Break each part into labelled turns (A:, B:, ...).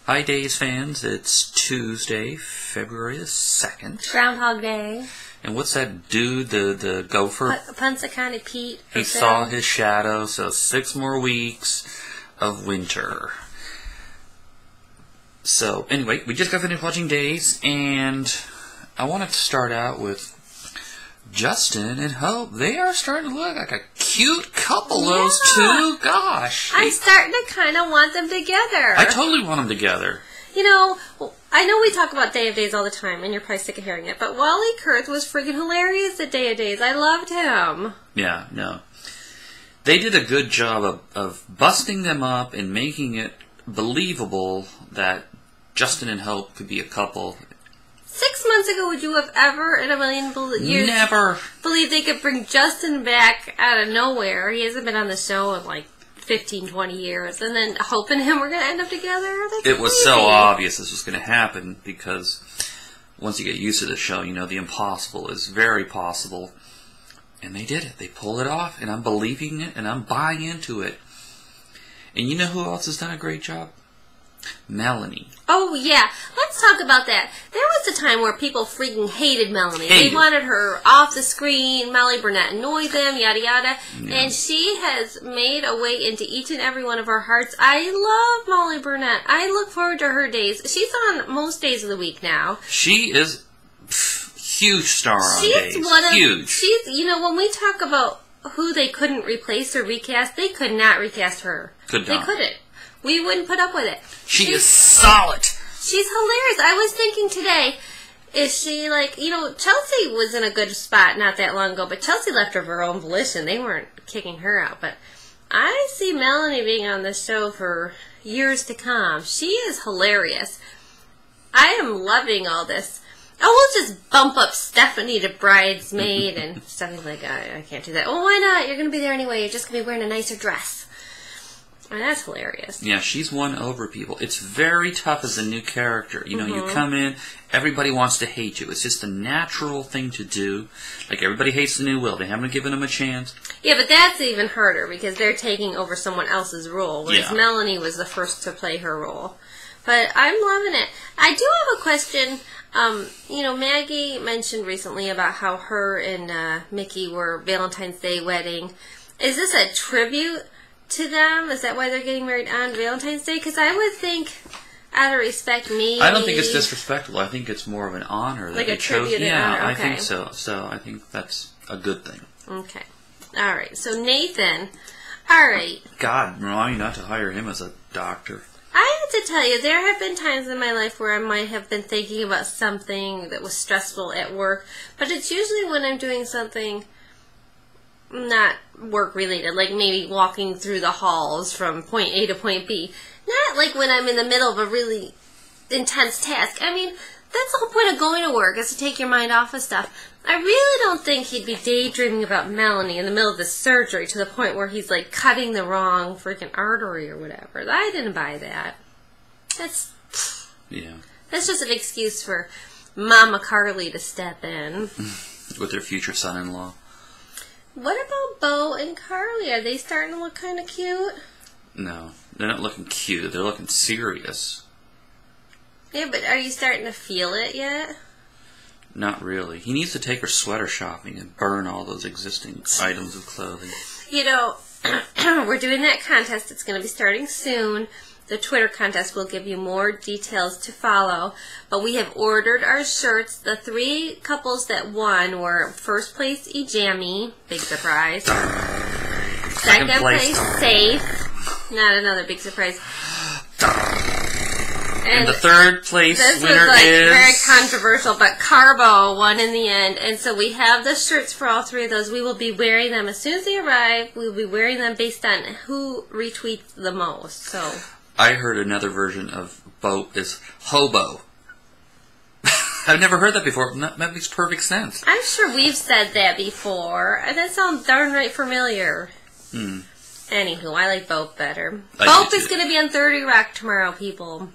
A: Hi, Days fans. It's Tuesday, February the 2nd.
B: Groundhog Day.
A: And what's that dude, the gopher?
B: Punxsutawney Pete.
A: He saw his shadow, so 6 more weeks of winter. So, anyway, we just got finished watching Days, and I wanted to start out with Justin and Hope. They are starting to look like a cute couple, those two. Gosh.
B: I'm starting to kind of want them together.
A: I totally want them together.
B: You know, I know we talk about Day of Days all the time, and you're probably sick of hearing it, but Wally Kurth was freaking hilarious at Day of Days. I loved him.
A: Yeah, no. They did a good job of busting them up and making it believable that Justin and Hope could be a couple.
B: 6 months ago, would you have ever in a million years
A: Never
B: believed they could bring Justin back out of nowhere? He hasn't been on the show in like 15, 20 years. And then Hope and him were going to end up together?
A: It was so obvious this was going to happen because once you get used to the show, you know the impossible is very possible. And they did it. They pulled it off. And I'm believing it and I'm buying into it. And you know who else has done a great job? Melanie.
B: Oh, yeah. Let's talk about that. There was a time where people freaking hated Melanie. They wanted her off the screen. Molly Burnett annoyed them, yada, yada. Yeah. And she has made a way into each and every one of our hearts. I love Molly Burnett. I look forward to her days. She's on most days of the week now.
A: She is huge star on Days. Huge.
B: She's, you know, when we talk about who they couldn't replace or recast, they could not recast her.
A: Could not.
B: They couldn't. We wouldn't put up with it.
A: She is solid.
B: She's hilarious. I was thinking today, is she like, you know, Chelsea was in a good spot not that long ago, but Chelsea left of her own volition. They weren't kicking her out. But I see Melanie being on this show for years to come. She is hilarious. I am loving all this. Oh, we'll just bump up Stephanie to bridesmaid, and Stephanie's like, I can't do that. Oh, why not? You're going to be there anyway. You're just going to be wearing a nicer dress. And that's hilarious.
A: Yeah, she's won over people. It's very tough as a new character. You know, you come in, everybody wants to hate you. It's just a natural thing to do. Like, everybody hates the new Will. They haven't given him a chance.
B: Yeah, but that's even harder because they're taking over someone else's role, whereas Melanie was the first to play her role. But I'm loving it. I do have a question. You know, Maggie mentioned recently about how her and Mickey were Valentine's Day wedding. Is this a tribute to them? Is that why they're getting married on Valentine's Day? Because I would think, out of respect, maybe.
A: I don't think it's disrespectful. I think it's more of an honor.
B: Like a tribute and honor. Okay.
A: I think so. So I think that's a good thing.
B: Okay. All right. So Nathan. All right.
A: God, remind you not to hire him as a doctor.
B: I have to tell you, there have been times in my life where I might have been thinking about something that was stressful at work, but it's usually when I'm doing something not work-related, like maybe walking through the halls from point A to point B. Not like when I'm in the middle of a really intense task. I mean, that's the whole point of going to work, is to take your mind off of stuff. I really don't think he'd be daydreaming about Melanie in the middle of the surgery to the point where he's, like, cutting the wrong freaking artery or whatever. I didn't buy that. That's just an excuse for Mama Carly to step in.
A: With their future son-in-law.
B: What about Bo and Carly? Are they starting to look kind of cute?
A: No, they're not looking cute. They're looking serious.
B: Yeah, but are you starting to feel it yet?
A: Not really. He needs to take her sweater shopping and burn all those existing items of clothing.
B: You know, we're doing that contest. It's going to be starting soon. The Twitter contest will give you more details to follow. But we have ordered our shirts. The 3 couples that won were first place Ejammy, big surprise. Second place Safe, not another big surprise.
A: And the third place winner is
B: very controversial, but Carbo won in the end. And so we have the shirts for all 3 of those. We will be wearing them as soon as they arrive. We will be wearing them based on who retweets the most. So
A: I heard another version of boat is hobo. I've never heard that before. That makes perfect sense.
B: I'm sure we've said that before. That sounds darn right familiar. Anywho, I like Boat better. Boat is going to be on 30 Rock tomorrow, people.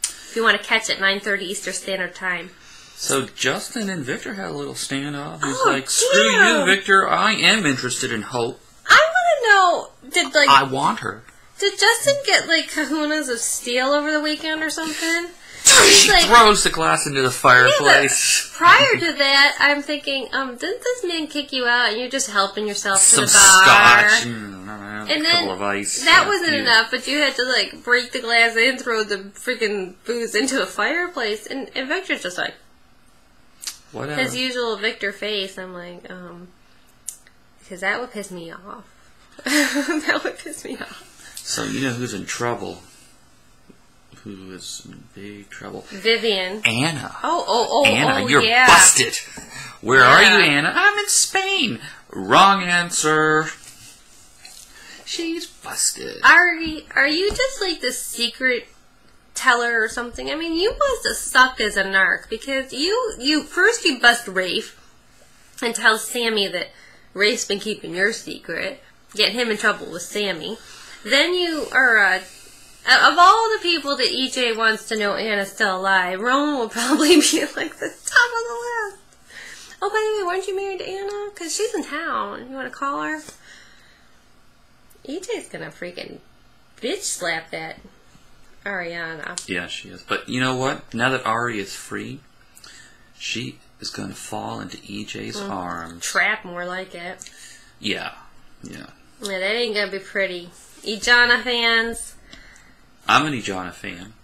B: If you want to catch it, 9:30 Eastern Standard Time.
A: So Justin and Victor had a little standoff. He's like, screw you, Victor. I am interested in Hope.
B: I want to know,
A: I want her.
B: Did Justin get, like, kahunas of steel over the weekend or something?
A: He like, throws the glass into the fireplace.
B: Yeah, prior to that, I'm thinking, didn't this man kick you out and you're just helping yourself to
A: Some
B: the bar?
A: scotch and a couple of ice.
B: That wasn't enough, but you had to, like, break the glass and throw the freaking booze into a fireplace. And Victor's just like,
A: whatever.
B: His usual Victor face. I'm like, because that would piss me off. That would piss me off.
A: So you know who's in trouble? Who is in big trouble?
B: Vivian.
A: Anna.
B: Anna,
A: you're busted. Where are you, Anna? I'm in Spain. Wrong answer. She's busted.
B: Are you just like the secret teller or something? I mean, you must have sucked as a narc because you first you bust Rafe and tell Sammy that Rafe's been keeping your secret, get him in trouble with Sammy. Then you are of all the people that EJ wants to know Anna's still alive, Roman will probably be like the top of the list. Oh, by the way, weren't you married to Anna? Because she's in town. You want to call her? EJ's gonna freaking bitch slap that Ariana.
A: Yeah, she is. But you know what? Now that Ari is free, she is going to fall into EJ's arms.
B: Trap, more like it.
A: Yeah.
B: Yeah, that ain't gonna be pretty. Ijana fans.
A: I'm an Ijana fan.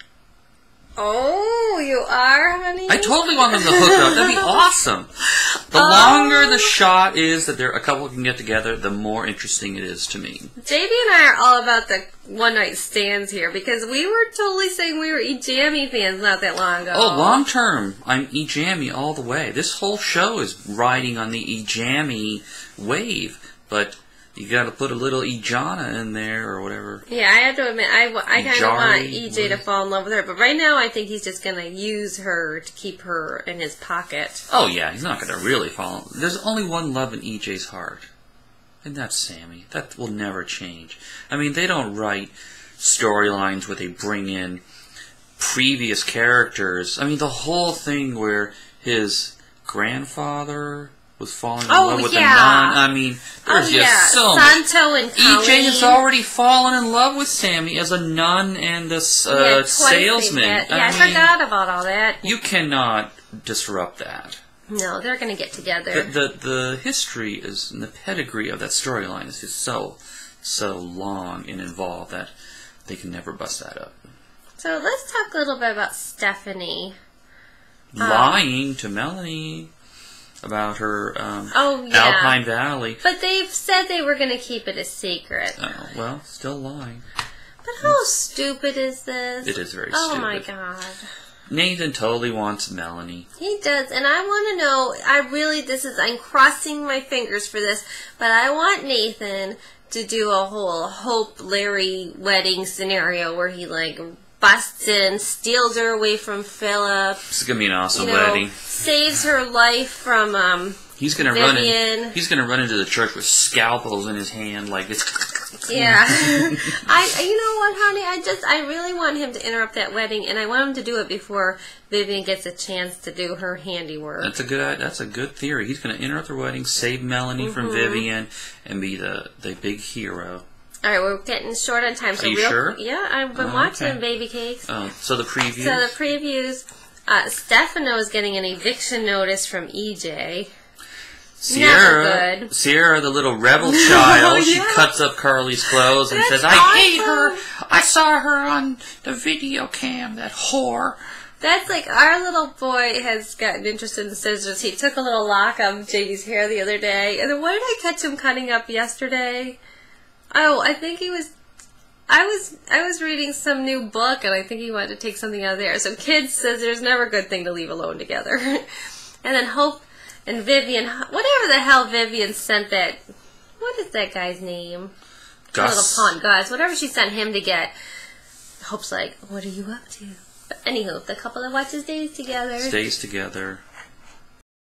B: Oh, you are, honey?
A: I totally want them to hook up. That'd be awesome. The longer the shot is that a couple can get together, the more interesting it is to me.
B: JB and I are all about the one-night stands here because we were totally saying we were E-Jammy fans not that long ago.
A: Oh, long term, I'm E-Jammy all the way. This whole show is riding on the E-Jammy wave, but you got to put a little Ijana in there or whatever.
B: Yeah, I have to admit, I kind of want EJ to fall in love with her. But right now, I think he's just going to use her to keep her in his pocket.
A: Oh, yeah, he's not going to really fall. There's only one love in EJ's heart. And that's Sammy. That will never change. I mean, they don't write storylines where they bring in previous characters. I mean, the whole thing where his grandfather was falling in love with a nun. I mean, there's just so much.
B: Santo and Colleen.
A: EJ has already fallen in love with Sammy as a nun and this salesman.
B: I forgot about all that.
A: You cannot disrupt that.
B: No, they're going to get together.
A: The history is, and the pedigree of that storyline is just so long and involved that they can never bust that up.
B: So let's talk a little bit about Stephanie.
A: Lying to Melanie about her Alpine Valley.
B: But they've said they were going to keep it a secret.
A: Oh, well, still lying.
B: But how stupid is this?
A: It is very stupid.
B: Oh my god.
A: Nathan totally wants Melanie.
B: He does, and I want to know, I'm crossing my fingers for this, but I want Nathan to do a whole Hope Larry wedding scenario where he, like, busts in, steals her away from Philip.
A: It's gonna be an awesome wedding.
B: Saves her life from
A: he's gonna
B: Vivian.
A: He's gonna run into the church with scalpels in his hand like this.
B: Yeah. You know what, honey? I really want him to interrupt that wedding, and I want him to do it before Vivian gets a chance to do her handiwork.
A: That's a good theory. He's gonna interrupt her wedding, save Melanie from Vivian, and be the big hero.
B: All right, we're getting short on time. So
A: Are you sure?
B: Yeah, I've been watching Baby Cakes.
A: Oh, so the previews?
B: So the previews. Stefano is getting an eviction notice from EJ.
A: Sierra, the little rebel child, she cuts up Carly's clothes and says, I hate her. I saw her on the video cam, that whore.
B: That's like, our little boy has gotten interested in scissors. He took a little lock of JD's hair the other day. And then what did I catch him cutting up yesterday? Oh, I think he was... I was reading some new book, and I think he wanted to take something out of there. So kids, scissors, never a good thing to leave alone together. And then Hope and Vivian, whatever the hell Vivian sent that... What is that guy's name?
A: Gus.
B: Little pawn, Gus. Whatever she sent him to get. Hope's like, what are you up to? But anywho, the couple that watches Days together.
A: Stays together.